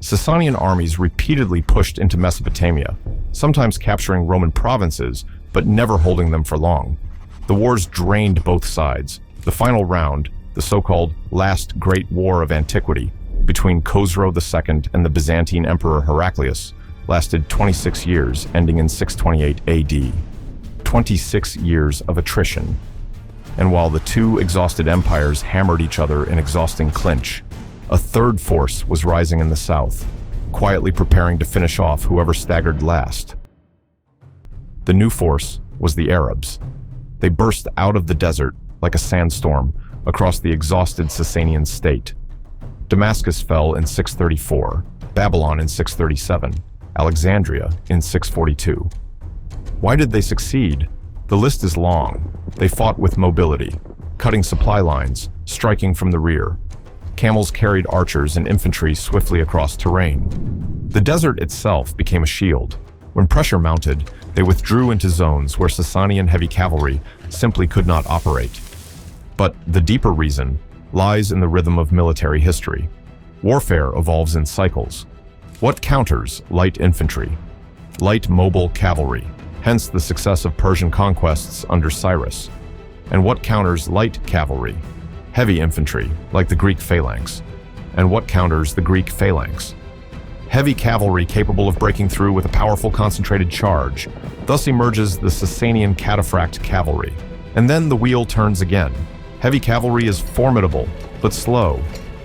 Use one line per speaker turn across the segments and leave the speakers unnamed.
Sasanian armies repeatedly pushed into Mesopotamia, sometimes capturing Roman provinces, but never holding them for long. The wars drained both sides. The final round, the so-called Last Great War of Antiquity, between Khosrow II and the Byzantine Emperor Heraclius, lasted 26 years, ending in 628 AD. 26 years of attrition. And while the two exhausted empires hammered each other in exhausting clinch, a third force was rising in the south, quietly preparing to finish off whoever staggered last. The new force was the Arabs. They burst out of the desert like a sandstorm across the exhausted Sasanian state. Damascus fell in 634, Babylon in 637, Alexandria in 642. Why did they succeed? The list is long. They fought with mobility, cutting supply lines, striking from the rear. Camels carried archers and infantry swiftly across terrain. The desert itself became a shield. When pressure mounted, they withdrew into zones where Sasanian heavy cavalry simply could not operate. But the deeper reason lies in the rhythm of military history. Warfare evolves in cycles. What counters light infantry? Light mobile cavalry, hence the success of Persian conquests under Cyrus. And what counters light cavalry? Heavy infantry, like the Greek phalanx. And what counters the Greek phalanx? Heavy cavalry capable of breaking through with a powerful concentrated charge. Thus emerges the Sasanian cataphract cavalry. And then the wheel turns again. Heavy cavalry is formidable, but slow.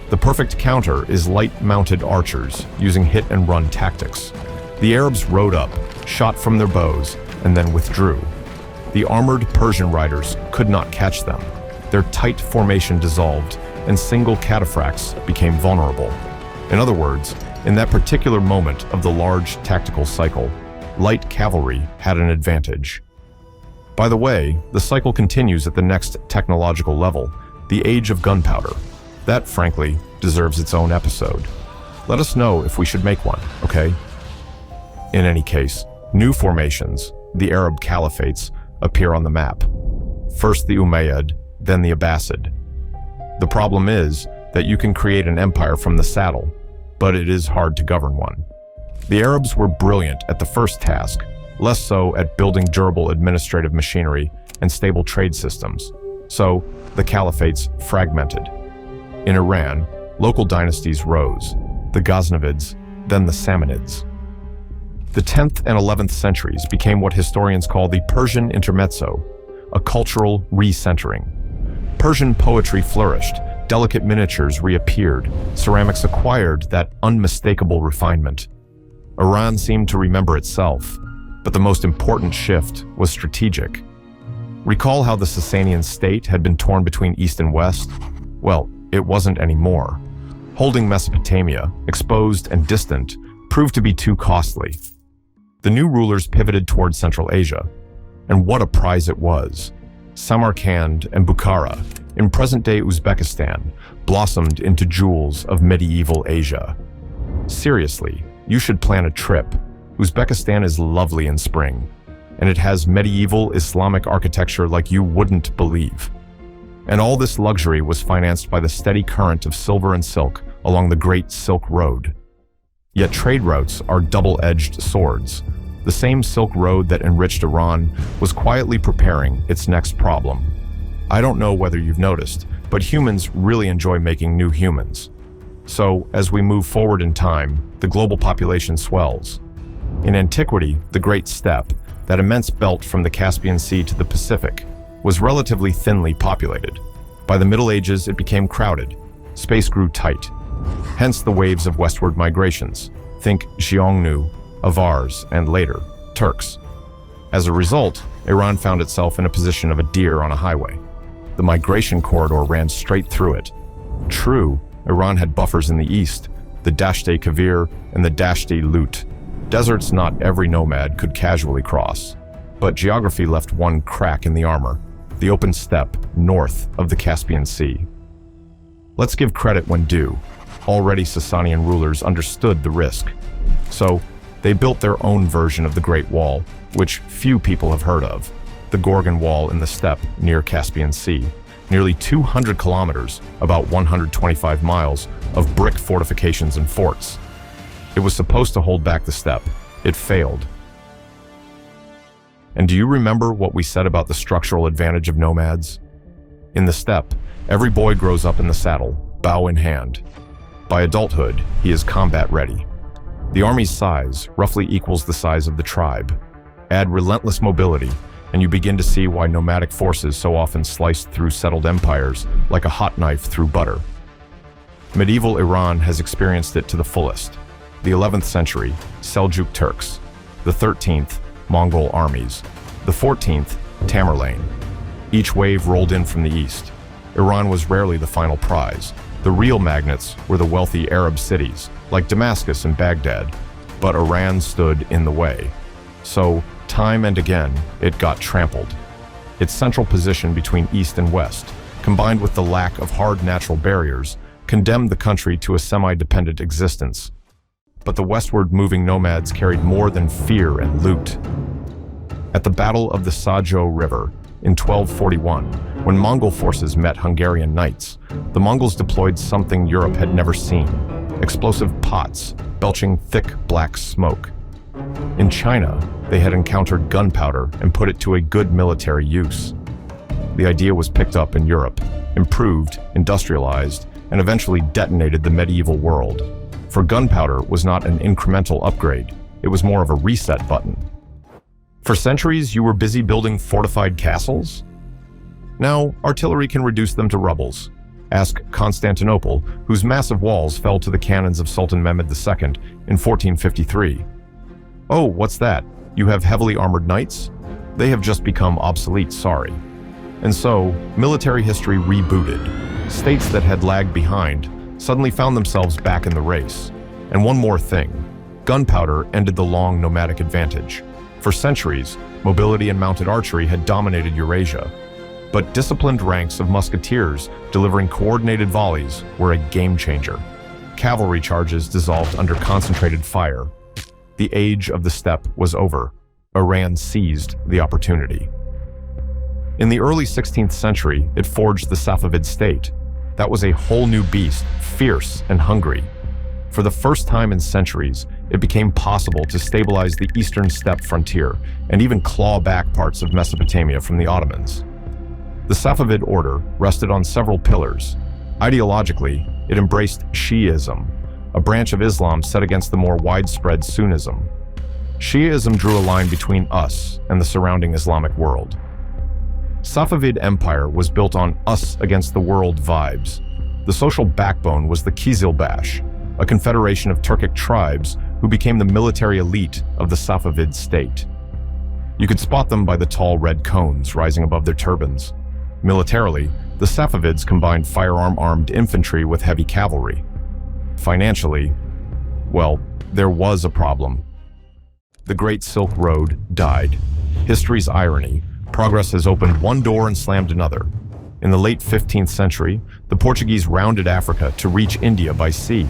The perfect counter is light-mounted archers, using hit-and-run tactics. The Arabs rode up, shot from their bows, and then withdrew. The armored Persian riders could not catch them. Their tight formation dissolved, and single cataphracts became vulnerable. In other words, in that particular moment of the large tactical cycle, light cavalry had an advantage. By the way, the cycle continues at the next technological level, the age of gunpowder. That, frankly, deserves its own episode. Let us know if we should make one, okay? In any case, new formations, the Arab caliphates, appear on the map. First the Umayyad, then the Abbasid. The problem is that you can create an empire from the saddle, but it is hard to govern one. The Arabs were brilliant at the first task, less so at building durable administrative machinery and stable trade systems. So, the caliphates fragmented. In Iran, local dynasties rose, the Ghaznavids, then the Samanids. The 10th and 11th centuries became what historians call the Persian intermezzo, a cultural recentering. Persian poetry flourished, delicate miniatures reappeared, ceramics acquired that unmistakable refinement. Iran seemed to remember itself, but the most important shift was strategic. Recall how the Sasanian state had been torn between East and West? Well, it wasn't anymore. Holding Mesopotamia, exposed and distant, proved to be too costly. The new rulers pivoted toward Central Asia, and what a prize it was. Samarkand and Bukhara, in present-day Uzbekistan, blossomed into jewels of medieval Asia. Seriously, you should plan a trip. Uzbekistan is lovely in spring, and it has medieval Islamic architecture like you wouldn't believe. And all this luxury was financed by the steady current of silver and silk along the Great Silk Road. Yet trade routes are double-edged swords. The same Silk Road that enriched Iran was quietly preparing its next problem. I don't know whether you've noticed, but humans really enjoy making new humans. So, as we move forward in time, the global population swells. In antiquity, the Great Steppe, that immense belt from the Caspian Sea to the Pacific, was relatively thinly populated. By the Middle Ages, it became crowded. Space grew tight. Hence the waves of westward migrations. Think Xiongnu, Avars, and later, Turks. As a result, Iran found itself in a position of a deer on a highway. The migration corridor ran straight through it. True, Iran had buffers in the east, the Dasht-e-Kavir and the Dasht-e-Lut. Deserts not every nomad could casually cross. But geography left one crack in the armor, the open steppe north of the Caspian Sea. Let's give credit when due. Already Sasanian rulers understood the risk. So, they built their own version of the Great Wall, which few people have heard of, the Gorgan Wall in the steppe near Caspian Sea. Nearly 200 kilometers, about 125 miles, of brick fortifications and forts. It was supposed to hold back the steppe. It failed. And do you remember what we said about the structural advantage of nomads? In the steppe, every boy grows up in the saddle, bow in hand. By adulthood, he is combat ready. The army's size roughly equals the size of the tribe. Add relentless mobility, and you begin to see why nomadic forces so often sliced through settled empires like a hot knife through butter. Medieval Iran has experienced it to the fullest. The 11th century, Seljuk Turks. The 13th, Mongol armies. The 14th, Tamerlane. Each wave rolled in from the east. Iran was rarely the final prize. The real magnets were the wealthy Arab cities, like Damascus and Baghdad, but Iran stood in the way. So, time and again, it got trampled. Its central position between east and west, combined with the lack of hard natural barriers, condemned the country to a semi-dependent existence. But the westward moving nomads carried more than fear and loot. At the Battle of the Sajo River in 1241, when Mongol forces met Hungarian knights, the Mongols deployed something Europe had never seen: explosive pots, belching thick black smoke. In China, they had encountered gunpowder and put it to a good military use. The idea was picked up in Europe, improved, industrialized, and eventually detonated the medieval world. For gunpowder was not an incremental upgrade, it was more of a reset button. For centuries, you were busy building fortified castles? Now, artillery can reduce them to rubbles. Ask Constantinople, whose massive walls fell to the cannons of Sultan Mehmed II in 1453. Oh, what's that? You have heavily armored knights? They have just become obsolete, sorry. And so, military history rebooted. States that had lagged behind suddenly found themselves back in the race. And one more thing, gunpowder ended the long nomadic advantage. For centuries, mobility and mounted archery had dominated Eurasia. But disciplined ranks of musketeers delivering coordinated volleys were a game changer. Cavalry charges dissolved under concentrated fire. The age of the steppe was over. Iran seized the opportunity. In the early 16th century, it forged the Safavid state. That was a whole new beast, fierce and hungry. For the first time in centuries, it became possible to stabilize the eastern steppe frontier and even claw back parts of Mesopotamia from the Ottomans. The Safavid order rested on several pillars. Ideologically, it embraced Shi'ism, a branch of Islam set against the more widespread Sunnism. Shi'ism drew a line between us and the surrounding Islamic world. Safavid Empire was built on us against the world vibes. The social backbone was the Kizilbash, a confederation of Turkic tribes who became the military elite of the Safavid state. You could spot them by the tall red cones rising above their turbans. Militarily, the Safavids combined firearm-armed infantry with heavy cavalry. Financially, well, there was a problem. The Great Silk Road died. History's irony. Progress has opened one door and slammed another. In the late 15th century, the Portuguese rounded Africa to reach India by sea.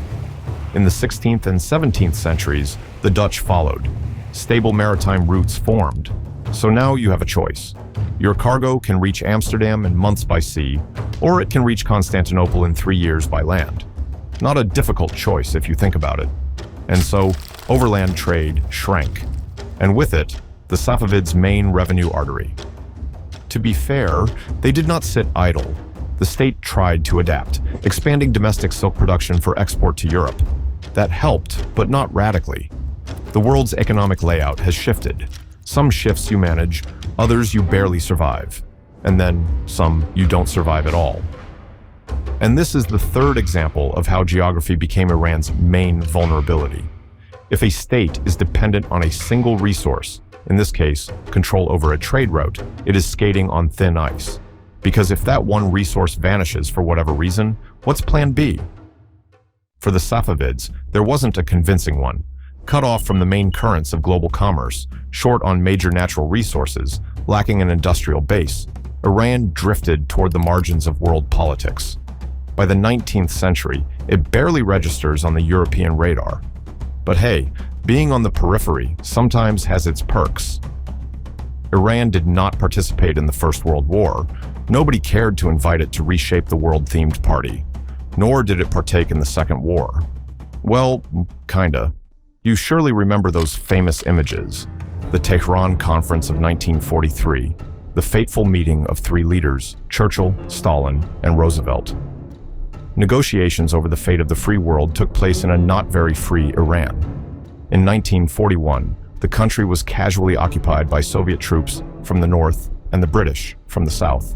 In the 16th and 17th centuries, the Dutch followed. Stable maritime routes formed. So now you have a choice. Your cargo can reach Amsterdam in months by sea, or it can reach Constantinople in 3 years by land. Not a difficult choice if you think about it. And so, overland trade shrank. And with it, the Safavids' main revenue artery. To be fair, they did not sit idle. The state tried to adapt, expanding domestic silk production for export to Europe. That helped, but not radically. The world's economic layout has shifted. Some shifts you manage, others you barely survive. And then some you don't survive at all. And this is the third example of how geography became Iran's main vulnerability. If a state is dependent on a single resource, in this case, control over a trade route, it is skating on thin ice. Because if that one resource vanishes for whatever reason, what's plan B? For the Safavids, there wasn't a convincing one. Cut off from the main currents of global commerce, short on major natural resources, lacking an industrial base, Iran drifted toward the margins of world politics. By the 19th century, it barely registers on the European radar. But hey, being on the periphery sometimes has its perks. Iran did not participate in the First World War. Nobody cared to invite it to reshape the world-themed party. Nor did it partake in the Second War. Well, kinda. You surely remember those famous images: the Tehran Conference of 1943, the fateful meeting of three leaders, Churchill, Stalin, and Roosevelt. Negotiations over the fate of the free world took place in a not very free Iran. In 1941, the country was casually occupied by Soviet troops from the north and the British from the south.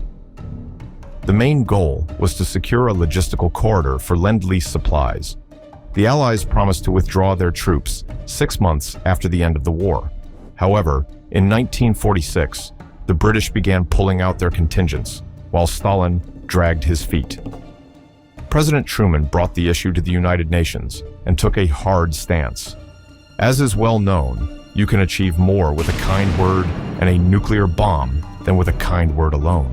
The main goal was to secure a logistical corridor for Lend-Lease supplies. The Allies promised to withdraw their troops 6 months after the end of the war. However, in 1946, the British began pulling out their contingents, while Stalin dragged his feet. President Truman brought the issue to the United Nations and took a hard stance. As is well known, you can achieve more with a kind word and a nuclear bomb than with a kind word alone.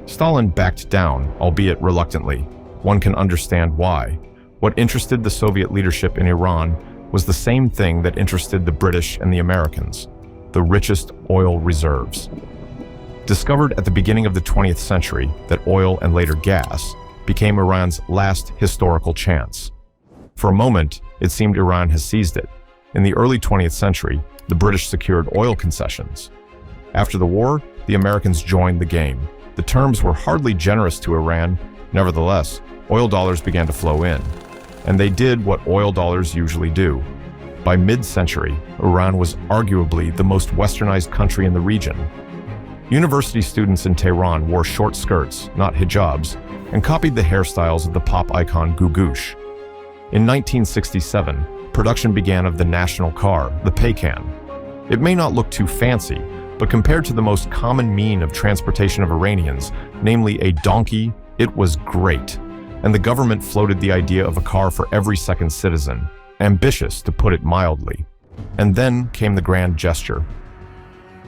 Stalin backed down, albeit reluctantly. One can understand why. What interested the Soviet leadership in Iran was the same thing that interested the British and the Americans: the richest oil reserves. Discovered at the beginning of the 20th century that oil and later gas became Iran's last historical chance. For a moment, it seemed Iran has seized it. In the early 20th century, the British secured oil concessions. After the war, the Americans joined the game. The terms were hardly generous to Iran. Nevertheless, oil dollars began to flow in. And they did what oil dollars usually do. By mid-century, Iran was arguably the most westernized country in the region. University students in Tehran wore short skirts, not hijabs, and copied the hairstyles of the pop icon Gugush. In 1967, production began of the national car, the Paykan. It may not look too fancy, but compared to the most common mean of transportation of Iranians, namely a donkey, it was great. And the government floated the idea of a car for every second citizen. Ambitious, to put it mildly. And then came the grand gesture.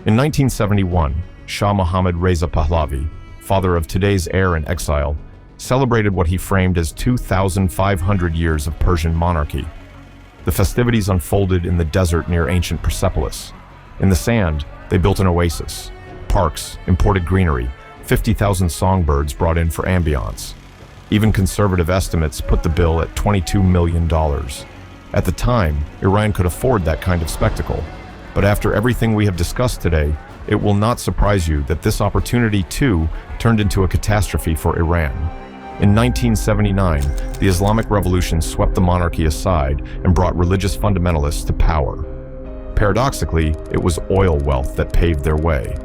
In 1971, Shah Mohammad Reza Pahlavi, father of today's heir in exile, celebrated what he framed as 2,500 years of Persian monarchy. The festivities unfolded in the desert near ancient Persepolis. In the sand, they built an oasis, parks, imported greenery, 50,000 songbirds brought in for ambiance. Even conservative estimates put the bill at $22 million. At the time, Iran could afford that kind of spectacle. But after everything we have discussed today, it will not surprise you that this opportunity, too, turned into a catastrophe for Iran. In 1979, the Islamic Revolution swept the monarchy aside and brought religious fundamentalists to power. Paradoxically, it was oil wealth that paved their way.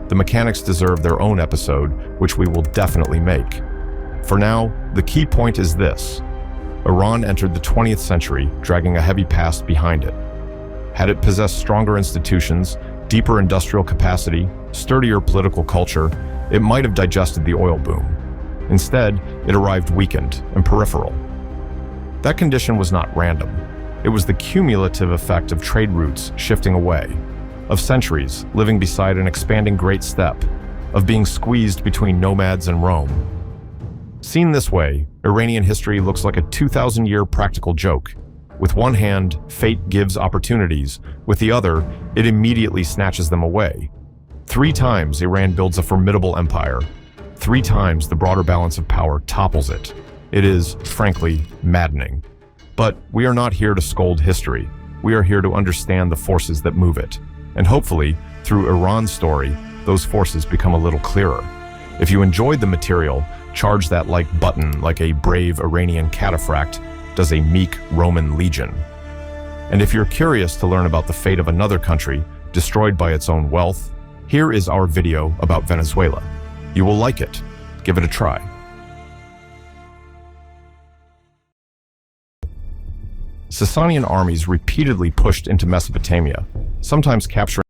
The mechanics deserve their own episode, which we will definitely make. For now, the key point is this: Iran entered the 20th century dragging a heavy past behind it. Had it possessed stronger institutions, deeper industrial capacity, sturdier political culture, it might have digested the oil boom. Instead, it arrived weakened and peripheral. That condition was not random. It was the cumulative effect of trade routes shifting away, of centuries living beside an expanding Great Steppe, of being squeezed between nomads and Rome. Seen this way, Iranian history looks like a 2,000-year practical joke. With one hand, fate gives opportunities. With the other, it immediately snatches them away. 3 times Iran builds a formidable empire. 3 times the broader balance of power topples it. It is, frankly, maddening. But we are not here to scold history. We are here to understand the forces that move it. And hopefully, through Iran's story, those forces become a little clearer. If you enjoyed the material, charge that like button like a brave Iranian cataphract does a meek Roman legion. And if you're curious to learn about the fate of another country destroyed by its own wealth, here is our video about Venezuela. You will like it. Give it a try. Sasanian armies repeatedly pushed into Mesopotamia, sometimes capturing